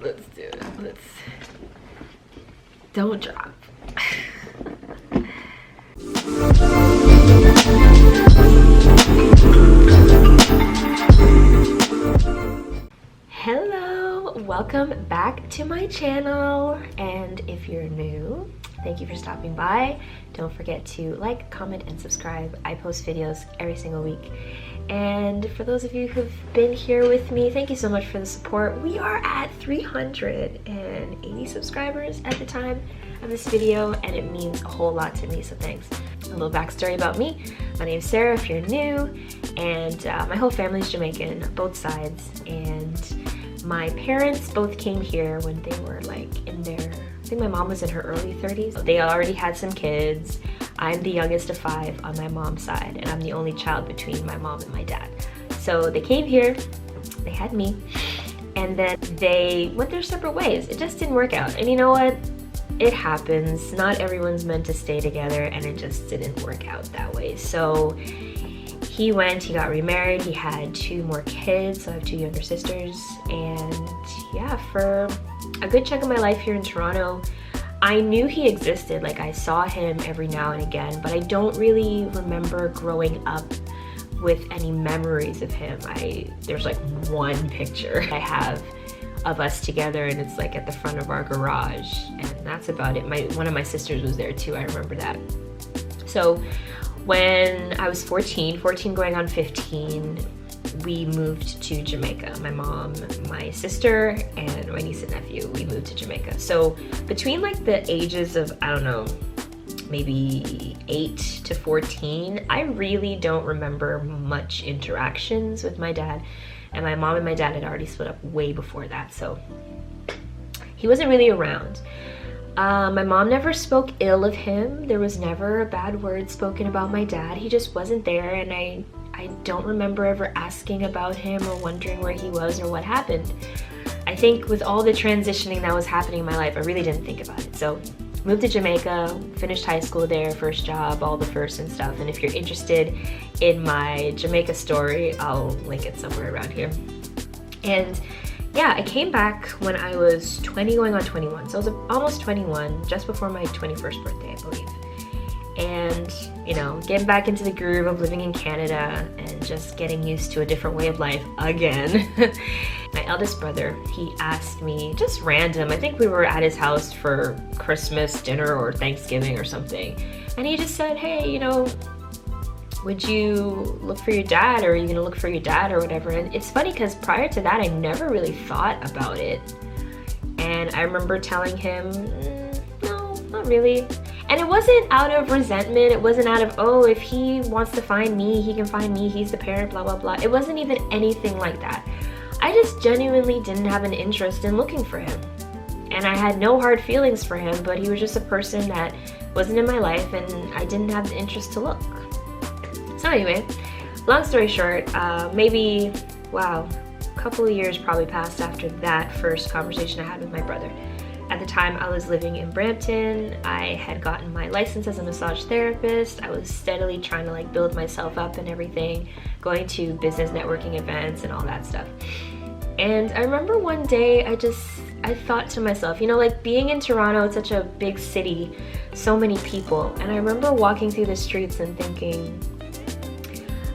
Let's do it. Don't drop. Hello, welcome back to my channel, and if you're new, thank you for stopping by. Don't forget to like, comment, and subscribe. I post videos every single week. And for those of you who've been here with me, thank you so much for the support. We are at 380 subscribers at the time of this video, and it means a whole lot to me, so thanks. A little backstory about me. My name's Sarah if you're new, and my whole family's Jamaican, both sides, and my parents both came here when they were like in their, I think my mom was in her early 30s. They already had some kids. I'm the youngest of 5 on my mom's side, and I'm the only child between my mom and my dad. So they came here, they had me, and then they went their separate ways. It just didn't work out. And you know what? It happens. Not everyone's meant to stay together, and it just didn't work out that way. So he went, he got remarried, he had 2 more kids, so I have 2 younger sisters, and yeah, for a good chunk of my life here in Toronto, I knew he existed. Like, I saw him every now and again, but I don't really remember growing up with any memories of him. There's like one picture I have of us together, and it's like at the front of our garage, and that's about it. One of my sisters was there too, I remember that. So when I was 14 going on 15, we moved to Jamaica. My mom, my sister, and my niece and nephew, we moved to Jamaica. So between like the ages of, I don't know, maybe 8 to 14, I really don't remember much interactions with my dad. And my mom and my dad had already split up way before that, so he wasn't really around. My mom never spoke ill of him. There was never a bad word spoken about my dad. He just wasn't there, and I don't remember ever asking about him or wondering where he was or what happened. I think with all the transitioning that was happening in my life, I really didn't think about it. So moved to Jamaica, finished high school there, first job, all the firsts and stuff. And if you're interested in my Jamaica story, I'll link it somewhere around here. And yeah, I came back when I was 20 going on 21. So I was almost 21, just before my 21st birthday, I believe. And, you know, getting back into the groove of living in Canada and just getting used to a different way of life again. My eldest brother, he asked me, just random, I think we were at his house for Christmas dinner or Thanksgiving or something. And he just said, hey, you know, would you look for your dad, or are you gonna look for your dad or whatever? And it's funny because prior to that, I never really thought about it. And I remember telling him, no, not really. And it wasn't out of resentment. It wasn't out of, oh, if he wants to find me, he can find me. He's the parent, blah, blah, blah. It wasn't even anything like that. I just genuinely didn't have an interest in looking for him. And I had no hard feelings for him, but he was just a person that wasn't in my life, and I didn't have the interest to look. So anyway, long story short, maybe, wow, a couple of years probably passed after that first conversation I had with my brother. At the time, I was living in Brampton. I had gotten my license as a massage therapist. I was steadily trying to like build myself up and everything, going to business networking events and all that stuff. And I remember one day I thought to myself, you know, like being in Toronto, it's such a big city, so many people. And I remember walking through the streets and thinking,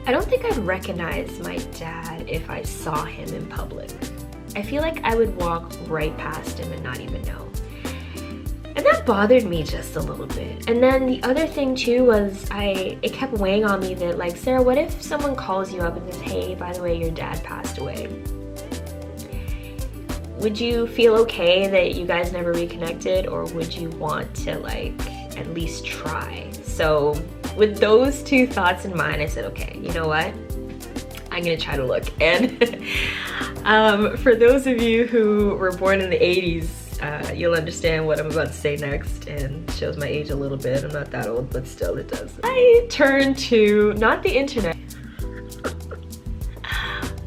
I don't think I'd recognize my dad if I saw him in public. I feel like I would walk right past him and not even know. And that bothered me just a little bit. And then the other thing too was it kept weighing on me that like, Sarah, what if someone calls you up and says, hey, by the way, your dad passed away? Would you feel okay that you guys never reconnected, or would you want to like at least try? So with those 2 thoughts in mind, I said, okay, you know what? I'm gonna try to look. And for those of you who were born in the 80s, you'll understand what I'm about to say next, and shows my age a little bit. I'm not that old, but still it does. I turned to, not the internet.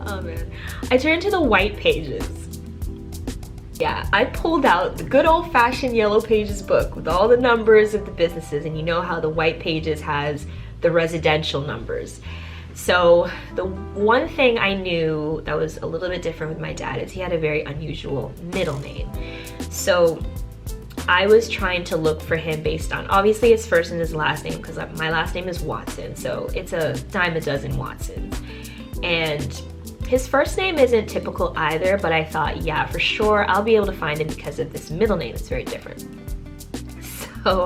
Oh man. I turned to the white pages. Yeah, I pulled out the good old-fashioned Yellow Pages book with all the numbers of the businesses, and you know how the white pages has the residential numbers. So the one thing I knew that was a little bit different with my dad is he had a very unusual middle name. So I was trying to look for him based on obviously his first and his last name, because my last name is Watson, so it's a dime a dozen Watsons. And his first name isn't typical either, but I thought, yeah, for sure I'll be able to find him because of this middle name. It's very different. So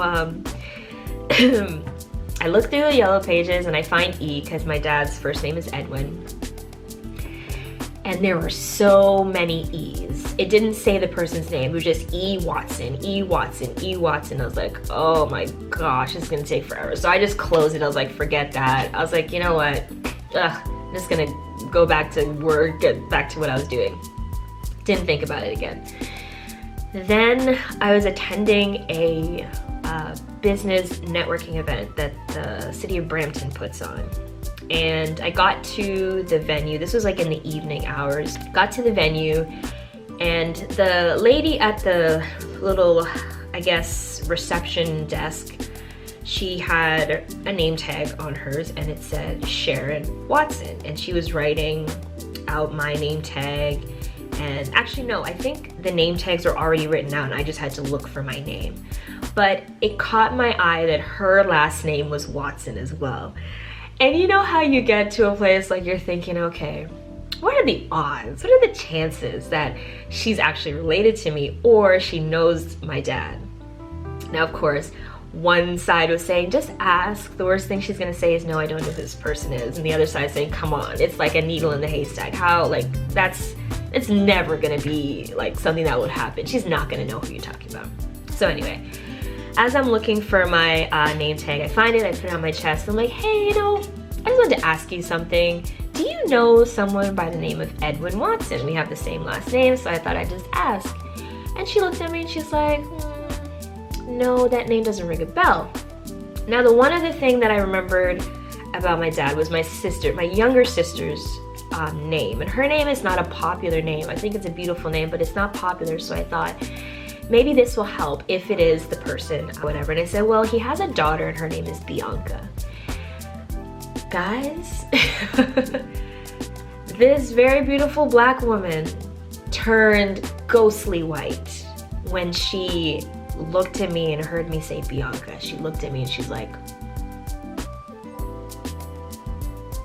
I look through the yellow pages and I find E, because my dad's first name is Edwin. And there were so many E's. It didn't say the person's name, it was just E Watson, E Watson, E Watson. I was like, oh my gosh, it's gonna take forever. So I just closed it. I was like, forget that. I was like, you know what? I'm just gonna go back to work, get back to what I was doing. Didn't think about it again. Then I was attending a business networking event that the city of Brampton puts on. And I got to the venue. This was like in the evening hours. Got to the venue, and the lady at the little, I guess, reception desk, she had a name tag on hers and it said Sharon Watson, and she was writing out my name tag. And actually no, I think the name tags are already written out and I just had to look for my name. But it caught my eye that her last name was Watson as well. And you know how you get to a place like you're thinking, okay, what are the odds? What are the chances that she's actually related to me or she knows my dad? Now, of course, one side was saying, just ask. The worst thing she's gonna say is, no, I don't know who this person is. And the other side is saying, come on, it's like a needle in the haystack. How, like, it's never gonna be like something that would happen. She's not gonna know who you're talking about. So anyway, as I'm looking for my name tag, I find it, I put it on my chest. I'm like, hey, you know, I just wanted to ask you something. Do you know someone by the name of Edwin Watson? We have the same last name, so I thought I'd just ask. And she looked at me and she's like, no, that name doesn't ring a bell. Now, the one other thing that I remembered about my dad was my sister, my younger sister's name. And her name is not a popular name. I think it's a beautiful name, but it's not popular, so I thought, maybe this will help if it is the person, whatever. And I said, well, he has a daughter and her name is Bianca. Guys, this very beautiful black woman turned ghostly white when she looked at me and heard me say Bianca. She looked at me and she's like,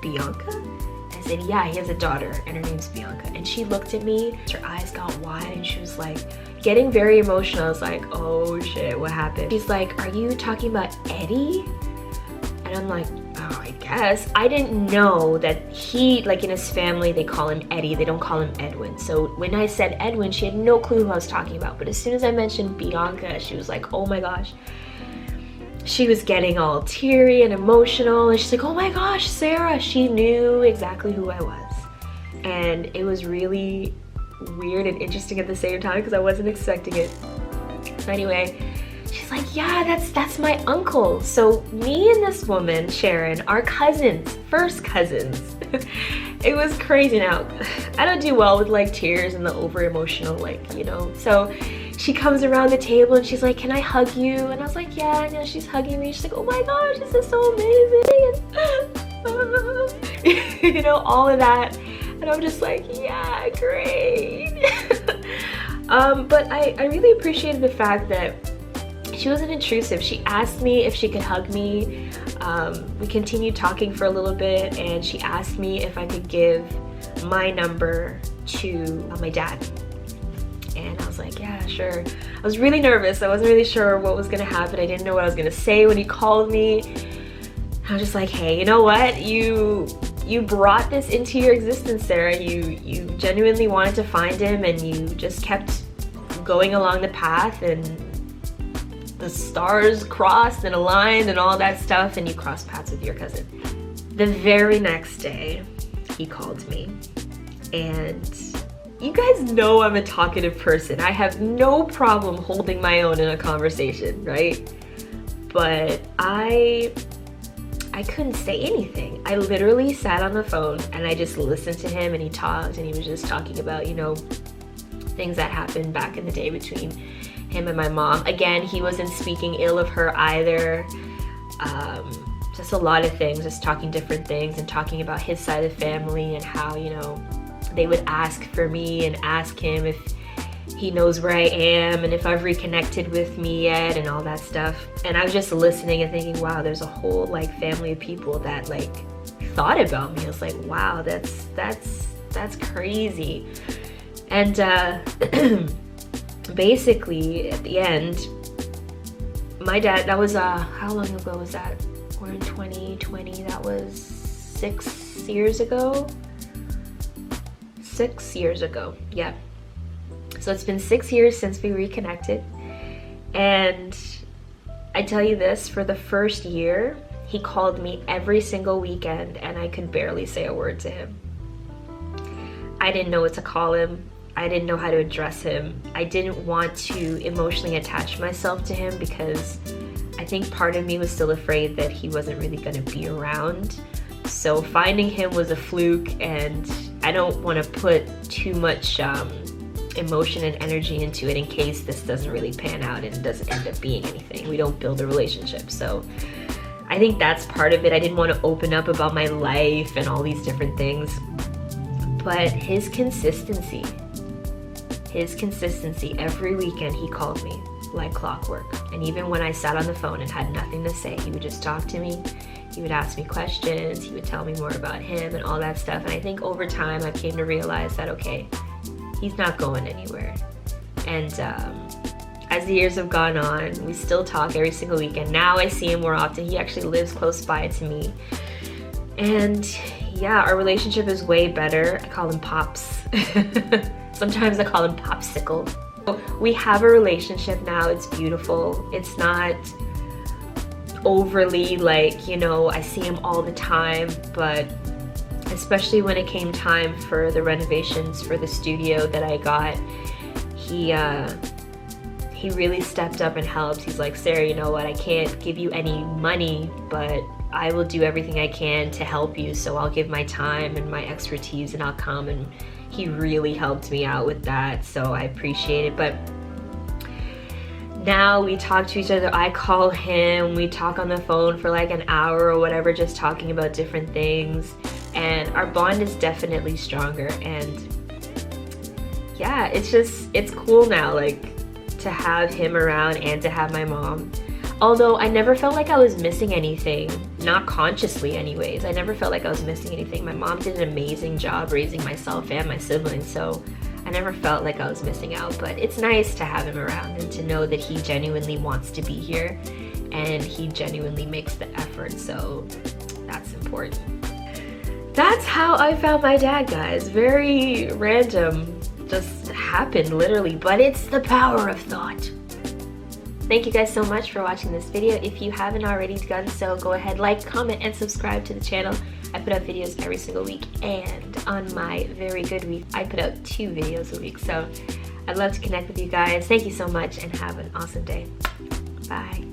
Bianca? I said, yeah, he has a daughter and her name's Bianca. And she looked at me, her eyes got wide and she was like, getting very emotional. I was like, oh shit, what happened? She's like, are you talking about Eddie? And I'm like, oh, I guess. I didn't know that he, like in his family, they call him Eddie, they don't call him Edwin. So when I said Edwin, she had no clue who I was talking about. But as soon as I mentioned Bianca, she was like, oh my gosh. She was getting all teary and emotional. And she's like, oh my gosh, Sarah. She knew exactly who I was. And it was really weird and interesting at the same time because I wasn't expecting it. So anyway, she's like, yeah, that's my uncle. So me and this woman, Sharon, are cousins, first cousins. It was crazy. Now, I don't do well with like tears and the over emotional, like, you know. So she comes around the table and she's like, can I hug you? And I was like, yeah, and she's hugging me. She's like, oh my gosh, this is so amazing. You know, all of that. And I'm just like, yeah, great. But I really appreciated the fact that she wasn't intrusive. She asked me if she could hug me. We continued talking for a little bit and she asked me if I could give my number to my dad. And I was like, yeah, sure. I was really nervous. I wasn't really sure what was gonna happen. I didn't know what I was gonna say when he called me. I was just like, hey, you know what? You brought this into your existence, Sarah. You genuinely wanted to find him and you just kept going along the path and the stars crossed and aligned and all that stuff and you crossed paths with your cousin. The very next day, he called me and you guys know I'm a talkative person. I have no problem holding my own in a conversation, right? But I couldn't say anything. I literally sat on the phone and I just listened to him and he talked and he was just talking about, you know, things that happened back in the day between him and my mom. Again, he wasn't speaking ill of her either. just a lot of things, just talking different things and talking about his side of the family and how, you know, they would ask for me and ask him if he knows where I am and if I've reconnected with me yet and all that stuff. And I was just listening and thinking, wow, there's a whole like family of people that like thought about me. I was like, wow, that's crazy. And basically at the end, my dad, that was how long ago was that? We're in 2020, that was 6 years ago. 6 years ago, yeah. So it's been 6 years since we reconnected. And I tell you this, for the first year, he called me every single weekend and I could barely say a word to him. I didn't know what to call him. I didn't know how to address him. I didn't want to emotionally attach myself to him because I think part of me was still afraid that he wasn't really gonna be around. So finding him was a fluke, and I don't want to put too much emotion and energy into it in case this doesn't really pan out and it doesn't end up being anything. We don't build a relationship. So I think that's part of it. I didn't want to open up about my life and all these different things. But his consistency, every weekend he called me like clockwork. And even when I sat on the phone and had nothing to say, he would just talk to me. He would ask me questions, he would tell me more about him and all that stuff. And I think over time I came to realize that, okay, he's not going anywhere. And as the years have gone on, we still talk every single weekend. Now I see him more often. He actually lives close by to me. And yeah, our relationship is way better. I call him Pops. Sometimes I call him Popsicle. We have a relationship now. It's beautiful. It's not overly like, you know, I see him all the time, but especially when it came time for the renovations for the studio that I got, he really stepped up and helped. He's like, Sarah, you know what, I can't give you any money, but I will do everything I can to help you, so I'll give my time and my expertise and I'll come. And he really helped me out with that, so I appreciate it. But now we talk to each other. I call him, we talk on the phone for like an hour or whatever, just talking about different things, and our bond is definitely stronger. And yeah, it's cool now, like, to have him around and to have my mom. Although I never felt like I was missing anything, not consciously anyways. I never felt like I was missing anything. My mom did an amazing job raising myself and my siblings, so I never felt like I was missing out. But it's nice to have him around and to know that he genuinely wants to be here and he genuinely makes the effort, so that's important. That's how I found my dad, guys. Very random, just happened literally, but it's the power of thought. Thank you guys so much for watching this video. If you haven't already done so, go ahead, like, comment, and subscribe to the channel. I put out videos every single week, and on my very good week, I put out 2 videos a week. So I'd love to connect with you guys. Thank you so much, and have an awesome day. Bye.